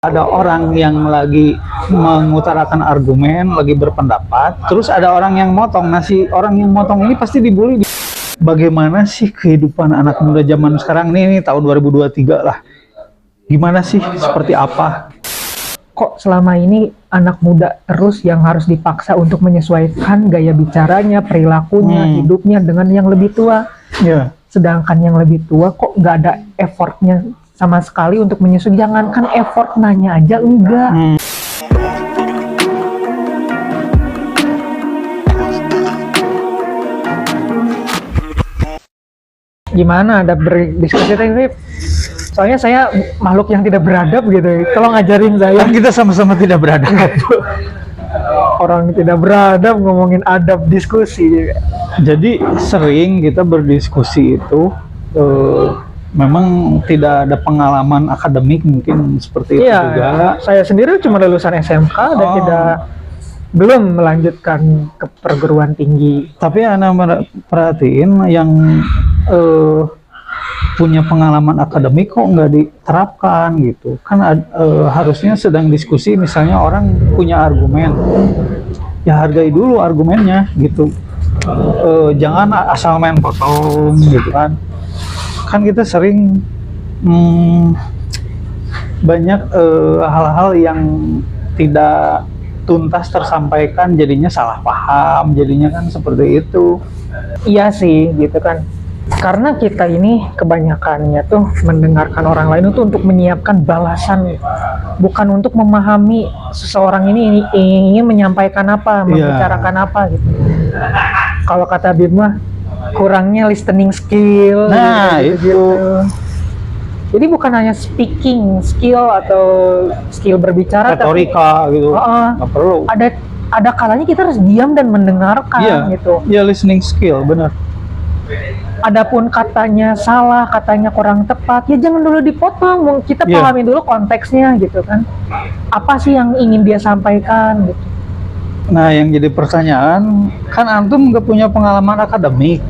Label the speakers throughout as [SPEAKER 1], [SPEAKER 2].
[SPEAKER 1] Ada orang yang lagi mengutarakan argumen, lagi berpendapat, terus ada orang yang motong. Nah, si orang yang motong ini pasti dibully. Bagaimana sih kehidupan anak muda zaman sekarang ini tahun 2023 lah. Gimana sih? Seperti apa?
[SPEAKER 2] Kok selama ini anak muda terus yang harus dipaksa untuk menyesuaikan gaya bicaranya, perilakunya, hidupnya dengan yang lebih tua.
[SPEAKER 1] Ya.
[SPEAKER 2] Sedangkan yang lebih tua kok nggak ada effortnya sama sekali untuk menyesuaikan. Jangankan effort, nanya aja enggak. Gimana ada berdiskusi tadi? Soalnya saya makhluk yang tidak beradab gitu. Tolong ajarin saya.
[SPEAKER 1] Kan kita sama-sama tidak beradab.
[SPEAKER 2] Orang tidak beradab ngomongin adab diskusi.
[SPEAKER 1] Jadi sering kita berdiskusi itu memang tidak ada pengalaman akademik mungkin seperti itu juga.
[SPEAKER 2] Saya sendiri cuma lulusan SMK dan belum melanjutkan ke perguruan tinggi.
[SPEAKER 1] Tapi Anda perhatiin yang punya pengalaman akademik kok nggak diterapkan gitu. Kan harusnya sedang diskusi, misalnya orang punya argumen, ya hargai dulu argumennya gitu. Jangan asal main potong gitu kan. Kan kita sering banyak hal-hal yang tidak tuntas tersampaikan, jadinya salah paham, jadinya kan seperti itu.
[SPEAKER 2] Iya sih gitu kan, karena kita ini kebanyakannya tuh mendengarkan orang lain itu untuk menyiapkan balasan, bukan untuk memahami seseorang ini ingin menyampaikan apa, membicarakan apa gitu. Kalau kata Bima, kurangnya listening skill.
[SPEAKER 1] Nah gitu.
[SPEAKER 2] Jadi bukan hanya speaking skill atau skill berbicara,
[SPEAKER 1] retorika tapi, gitu. Nggak perlu.
[SPEAKER 2] Ada kalanya kita harus diam dan mendengarkan gitu.
[SPEAKER 1] Iya, listening skill, benar.
[SPEAKER 2] Adapun katanya salah, katanya kurang tepat, ya jangan dulu dipotong. Kita pahami dulu konteksnya gitu kan. Apa sih yang ingin dia sampaikan gitu.
[SPEAKER 1] Nah, yang jadi pertanyaan, kan antum nggak punya pengalaman akademik.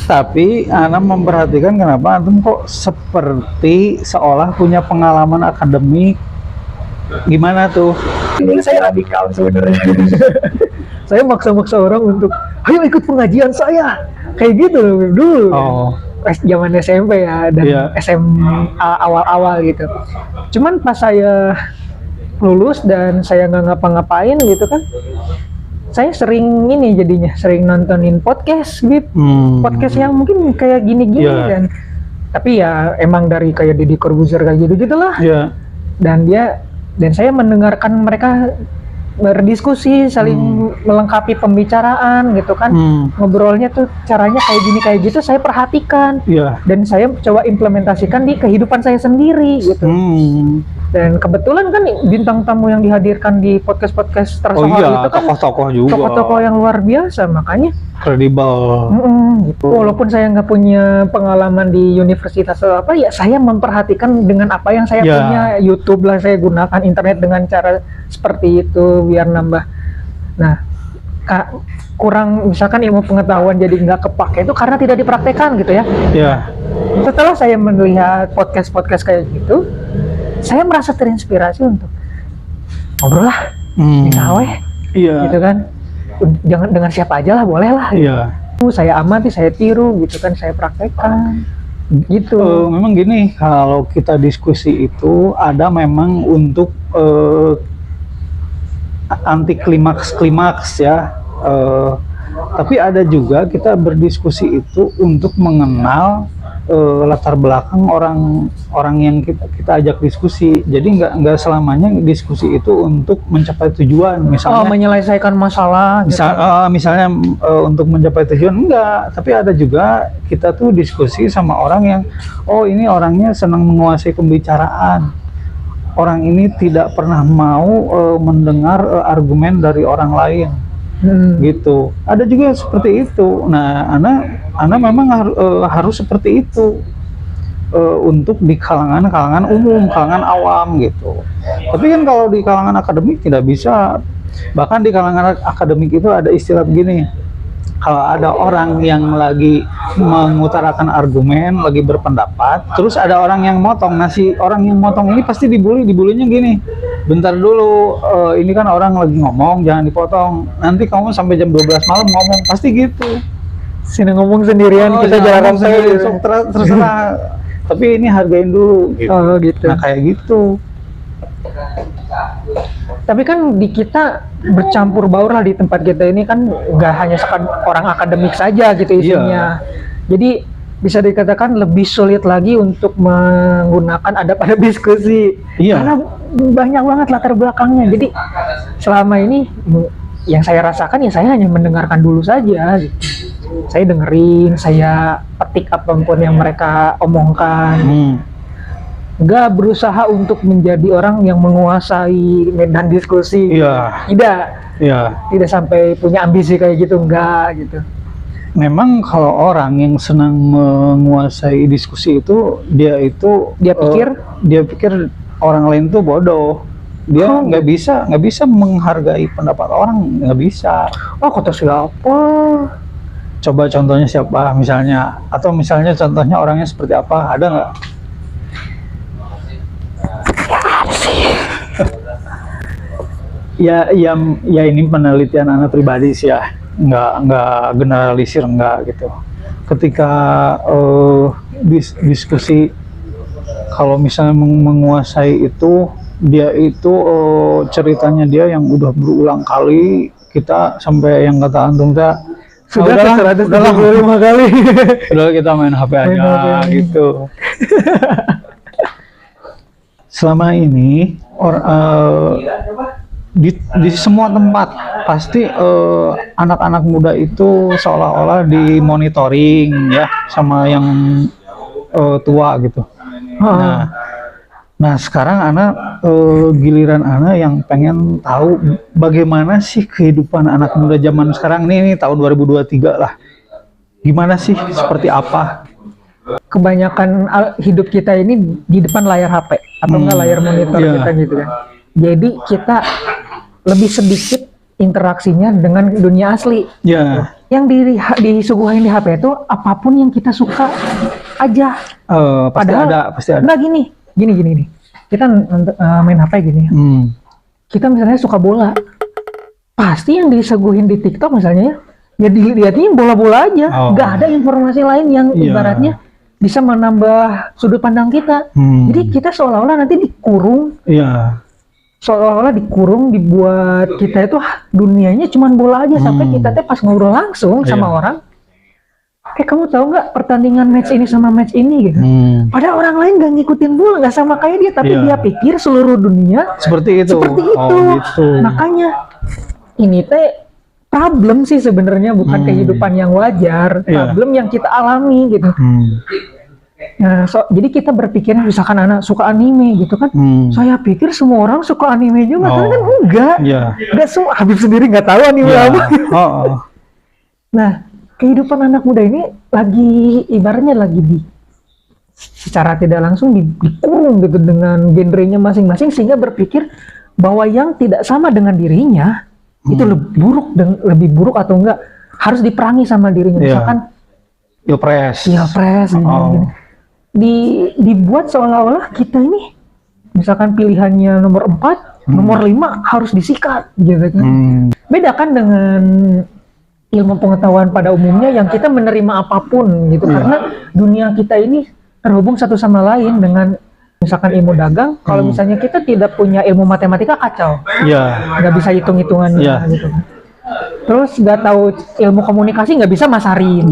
[SPEAKER 1] Tapi Ana memperhatikan kenapa antum kok seperti seolah punya pengalaman akademik. Gimana tuh?
[SPEAKER 2] Ini saya radikal sebenarnya. Saya maksa-maksa orang untuk, ayo ikut pengajian saya. Kayak gitu loh dulu. Zaman SMP ya dan SMA awal-awal gitu. Cuman pas saya lulus dan saya nggak ngapa-ngapain gitu kan, saya sering sering nontonin podcast gitu. Podcast yang mungkin kayak gini-gini dan tapi ya emang dari kayak Deddy Corbuzier kayak gitu-gitulah. Dan saya mendengarkan mereka berdiskusi, saling melengkapi pembicaraan gitu kan. Ngobrolnya tuh caranya kayak gini kayak gitu, saya perhatikan. Dan saya coba implementasikan di kehidupan saya sendiri gitu. Dan kebetulan kan bintang tamu yang dihadirkan di podcast-podcast tersohor itu kan
[SPEAKER 1] tokoh-tokoh juga,
[SPEAKER 2] tokoh-tokoh yang luar biasa, makanya
[SPEAKER 1] kredibel.
[SPEAKER 2] Gitu. Walaupun saya nggak punya pengalaman di universitas atau apa, ya saya memperhatikan dengan apa yang saya punya. YouTube lah saya gunakan, internet dengan cara seperti itu biar nambah. Nah, kurang misalkan ilmu pengetahuan jadi nggak kepake itu karena tidak dipraktekkan gitu ya. Setelah saya melihat podcast-podcast kayak gitu, saya merasa terinspirasi untuk ngobrol lah, gitu kan. Jangan dengan siapa aja lah, boleh lah. Saya amati, saya tiru, gitu kan, saya praktekkan. Gitu.
[SPEAKER 1] Memang gini, kalau kita diskusi itu ada memang untuk anti klimaks ya. Tapi ada juga kita berdiskusi itu untuk mengenal latar belakang orang yang kita ajak diskusi. Jadi nggak selamanya diskusi itu untuk mencapai tujuan, misalnya
[SPEAKER 2] menyelesaikan masalah
[SPEAKER 1] misalnya untuk mencapai tujuan, enggak. Tapi ada juga kita tuh diskusi sama orang yang ini orangnya senang menguasai pembicaraan, orang ini tidak pernah mau mendengar argumen dari orang lain. Gitu. Ada juga seperti itu. Nah, Ana memang harus seperti itu untuk di kalangan umum, kalangan awam gitu. Tapi kan kalau di kalangan akademik tidak bisa. Bahkan di kalangan akademik itu ada istilah begini, Kalau ada orang yang lagi mengutarakan argumen, lagi berpendapat, terus ada orang yang motong. Nah, si orang yang motong ini pasti dibulinya gini. Bentar dulu, ini kan orang lagi ngomong, jangan dipotong. Nanti kamu sampai jam 12 malam ngomong, pasti gitu.
[SPEAKER 2] Sini ngomong sendirian, kita jalan sendiri.
[SPEAKER 1] Terserah. Tapi ini hargain dulu. Gitu.
[SPEAKER 2] Oh gitu.
[SPEAKER 1] Nah kayak gitu.
[SPEAKER 2] Tapi kan di kita bercampur baur lah di tempat kita ini kan nggak hanya orang akademik saja gitu isinya. Jadi bisa dikatakan lebih sulit lagi untuk menggunakan adab-adab diskusi. Karena banyak banget latar belakangnya. Jadi selama ini yang saya rasakan ya saya hanya mendengarkan dulu saja. Saya dengerin, saya petik apapun yang mereka omongkan. Nggak berusaha untuk menjadi orang yang menguasai medan diskusi. Tidak sampai punya ambisi kayak gitu, enggak gitu.
[SPEAKER 1] Memang kalau orang yang senang menguasai diskusi itu dia pikir orang lain tuh bodoh. Dia nggak bisa menghargai pendapat orang, nggak bisa.
[SPEAKER 2] Oh, kata siapa?
[SPEAKER 1] Coba contohnya siapa misalnya, atau misalnya contohnya orangnya seperti apa, ada nggak? Ya ini penelitian anak pribadi sih ya, nggak generalisir, nggak gitu. Ketika diskusi, kalau misalnya menguasai itu, dia itu ceritanya dia yang udah berulang kali, kita sampai yang kata antum
[SPEAKER 2] sudah 175 kali.
[SPEAKER 1] Udah kita main HP aja gitu. Selama ini di semua tempat pasti anak-anak muda itu seolah-olah dimonitoring ya sama yang tua gitu. Nah sekarang anak giliran anak yang pengen tahu bagaimana sih kehidupan anak muda zaman sekarang ini tahun 2023 lah. Gimana sih, seperti apa?
[SPEAKER 2] Kebanyakan hidup kita ini di depan layar HP atau enggak layar monitor kita gitu kan. Jadi kita lebih sedikit interaksinya dengan dunia asli. Yang disuguhin di HP itu apapun yang kita suka aja.
[SPEAKER 1] Pasti ada.
[SPEAKER 2] Nah gini. Kita main HP gini. Kita misalnya suka bola. Pasti yang disuguhin di TikTok misalnya ya dilihatnya bola-bola aja. Nggak ada informasi lain yang ibaratnya bisa menambah sudut pandang kita. Jadi kita seolah-olah nanti dikurung. Seolah-olah dikurung, dibuat kita itu dunianya cuma bola aja. Sampai kita pas ngobrol langsung sama orang, kamu tahu nggak pertandingan match ini sama match ini gitu. Padahal orang lain nggak ngikutin bola, nggak sama kayak dia, tapi dia pikir seluruh dunia
[SPEAKER 1] seperti itu.
[SPEAKER 2] Gitu. Makanya ini problem sih sebenarnya, bukan kehidupan yang wajar, problem yang kita alami gitu. Nah, jadi kita berpikir misalkan anak suka anime gitu kan, saya pikir semua orang suka anime juga, kan enggak. Enggak semua. Habib sendiri nggak tahu anime apa. Nah, kehidupan anak muda ini lagi ibaratnya lagi secara tidak langsung dikurung gitu dengan genrenya masing-masing, sehingga berpikir bahwa yang tidak sama dengan dirinya itu lebih buruk atau enggak harus diperangi sama dirinya. Misalkan
[SPEAKER 1] Pilpres
[SPEAKER 2] gini. Dibuat seolah-olah kita ini misalkan pilihannya nomor 4, nomor 5 harus disikat gitu kan. Beda kan dengan ilmu pengetahuan pada umumnya yang kita menerima apapun gitu, karena dunia kita ini terhubung satu sama lain. Dengan misalkan ilmu dagang, kalau misalnya kita tidak punya ilmu matematika kacau, nggak bisa hitung-hitungannya gitu. Terus nggak tahu ilmu komunikasi, nggak bisa masarin.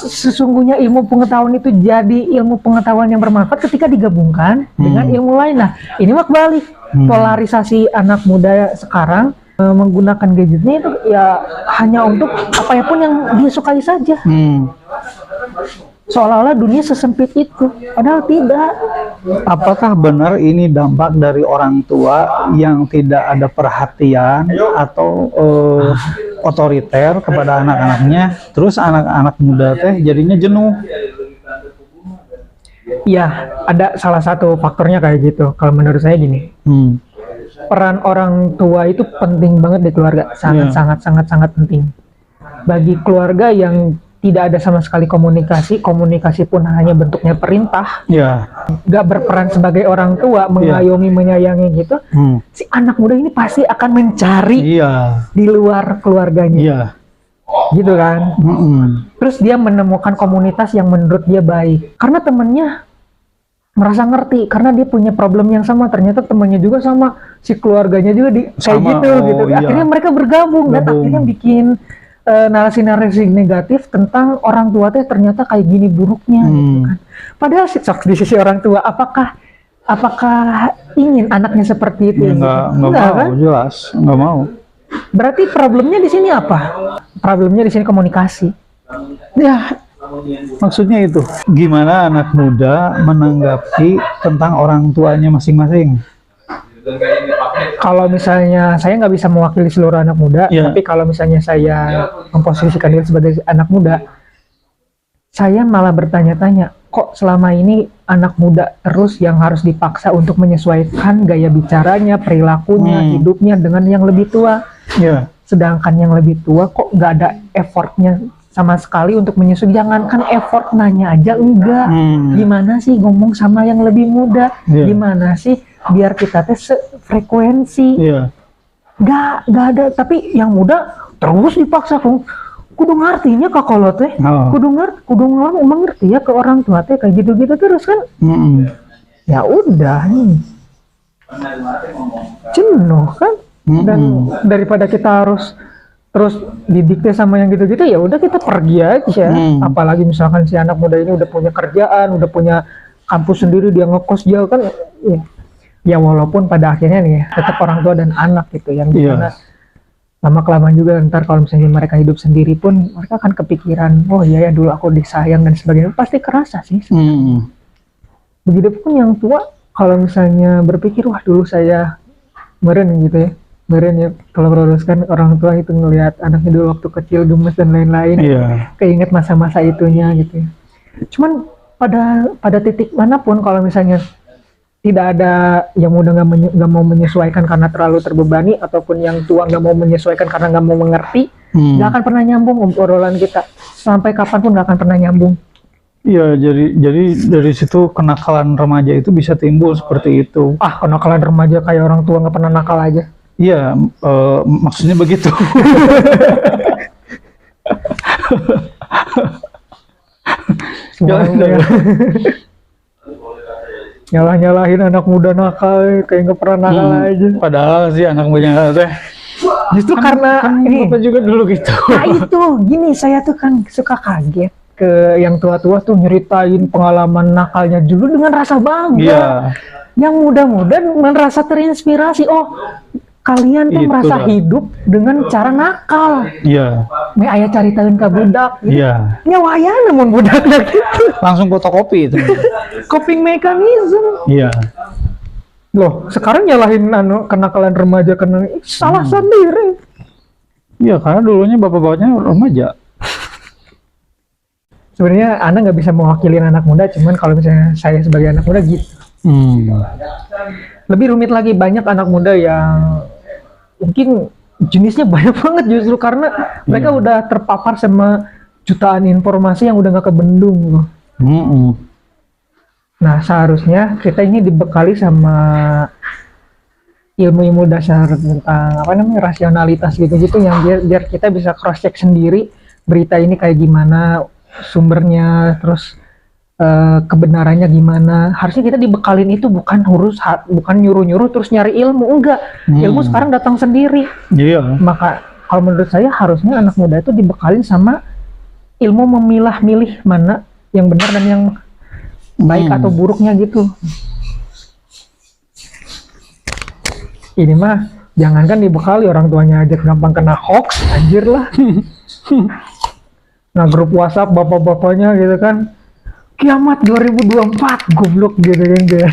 [SPEAKER 2] Sesungguhnya ilmu pengetahuan itu jadi ilmu pengetahuan yang bermanfaat ketika digabungkan dengan ilmu lain. Nah ini mah kebalik, polarisasi anak muda sekarang menggunakan gadgetnya itu ya hanya untuk apapun yang dia sukai saja. Seolah-olah dunia sesempit itu, padahal tidak.
[SPEAKER 1] Apakah benar ini dampak dari orang tua yang tidak ada perhatian atau otoriter kepada anak-anaknya, terus anak-anak muda jadinya jenuh?
[SPEAKER 2] Ya, ada salah satu faktornya kayak gitu. Kalau menurut saya gini, peran orang tua itu penting banget di keluarga, sangat penting. bagi keluarga yang tidak ada sama sekali komunikasi pun hanya bentuknya perintah,
[SPEAKER 1] Ya.
[SPEAKER 2] nggak berperan sebagai orang tua, mengayomi, menyayangi gitu, si anak muda ini pasti akan mencari
[SPEAKER 1] Iya.
[SPEAKER 2] di luar keluarganya,
[SPEAKER 1] Iya.
[SPEAKER 2] gitu kan. Terus dia menemukan komunitas yang menurut dia baik, karena temennya merasa ngerti, karena dia punya problem yang sama, ternyata temannya juga sama, si keluarganya juga kayak
[SPEAKER 1] Sama,
[SPEAKER 2] gitu.
[SPEAKER 1] iya.
[SPEAKER 2] Akhirnya mereka bergabung dan akhirnya bikin narasi-narasi negatif tentang orang tua teh ternyata kayak gini buruknya gitu kan. Padahal di sisi orang tua apakah ingin anaknya seperti itu?
[SPEAKER 1] Ya, nggak mau,
[SPEAKER 2] kan?
[SPEAKER 1] jelas nggak mau.
[SPEAKER 2] Berarti problemnya di sini apa? Problemnya di sini komunikasi.
[SPEAKER 1] Ya, maksudnya itu gimana anak muda menanggapi tentang orang tuanya masing-masing.
[SPEAKER 2] Kalau misalnya saya nggak bisa mewakili seluruh anak muda, tapi kalau misalnya saya memposisikan diri sebagai anak muda, saya malah bertanya-tanya, kok selama ini anak muda terus yang harus dipaksa untuk menyesuaikan gaya bicaranya, perilakunya, hidupnya dengan yang lebih tua. Sedangkan yang lebih tua kok nggak ada effortnya sama sekali untuk menyesuaikan. Jangankan effort, nanya aja enggak. Gimana sih ngomong sama yang lebih muda? Gimana sih biar kita teh sefrekuensi? Gak ada. Tapi yang muda terus dipaksa kudu ngartinya kak kalau teh, kudu mengerti ya ke orang tua teh kayak gitu-gitu terus kan. Ya udah nih, jenuh kan. Dan daripada kita harus terus didikte sama yang gitu-gitu, ya udah kita pergi aja. Apalagi misalkan si anak muda ini udah punya kerjaan, udah punya kampus sendiri, dia ngekos jauh kan. Ya walaupun pada akhirnya nih tetap orang tua dan anak gitu yang dimana lama kelamaan juga ntar kalau misalnya mereka hidup sendiri pun mereka akan kepikiran, oh iya ya dulu aku disayang dan sebagainya, pasti kerasa sih. Begitupun yang tua kalau misalnya berpikir, wah dulu saya meren gitu ya, meren ya, kalau kan orang tua itu ngelihat anaknya dulu waktu kecil gemes dan lain-lain, keinget masa-masa itunya gitu ya. Cuman pada titik manapun kalau misalnya tidak ada yang muda nggak mau menyesuaikan karena terlalu terbebani, ataupun yang tua nggak mau menyesuaikan karena nggak mau mengerti, nggak akan pernah nyambung obrolan kita, sampai kapanpun nggak akan pernah nyambung.
[SPEAKER 1] Iya, jadi dari situ kenakalan remaja itu bisa timbul seperti itu.
[SPEAKER 2] Kenakalan remaja kayak orang tua nggak pernah nakal aja.
[SPEAKER 1] Iya, maksudnya begitu.
[SPEAKER 2] Nyalah-nyalahin anak muda nakal kayak nggak pernah nakal aja.
[SPEAKER 1] Padahal sih anak muda nakal teh
[SPEAKER 2] justru karena
[SPEAKER 1] ini Bapak juga dulu gitu.
[SPEAKER 2] Nah itu gini, saya tuh kan suka kaget ke yang tua-tua tuh nyeritain pengalaman nakalnya dulu dengan rasa bangga. Yang muda-muda merasa terinspirasi, oh kalian tuh merasa hidup dengan cara nakal. Me ayah caritain ke budak gitu. Nyawaya namun budak gitu.
[SPEAKER 1] Langsung fotokopi itu.
[SPEAKER 2] Coping mechanism. Loh, sekarang nyalahin kenakalan remaja karena salah sendiri.
[SPEAKER 1] Iya, karena dulunya bapak-bapaknya remaja.
[SPEAKER 2] Sebenarnya Anda nggak bisa mewakili anak muda, cuman kalau misalnya saya sebagai anak muda gitu. Lebih rumit lagi, banyak anak muda yang mungkin jenisnya banyak banget justru karena mereka udah terpapar sama jutaan informasi yang udah nggak kebendung. Nah seharusnya kita ini dibekali sama ilmu-ilmu dasar tentang rasionalitas gitu-gitu yang biar kita bisa cross check sendiri berita ini kayak gimana, sumbernya, terus kebenarannya gimana. Harusnya kita dibekalin itu, bukan nyuruh-nyuruh terus nyari ilmu, enggak. Ilmu sekarang datang sendiri. Maka kalau menurut saya harusnya anak muda itu dibekalin sama ilmu memilah-milih mana yang benar dan yang baik atau buruknya gitu. Ini mah jangankan dibekali, orang tuanya aja gampang kena hoax, anjir lah. Nah grup WhatsApp bapak-bapaknya gitu kan, kiamat 2024 goblok gitu kan.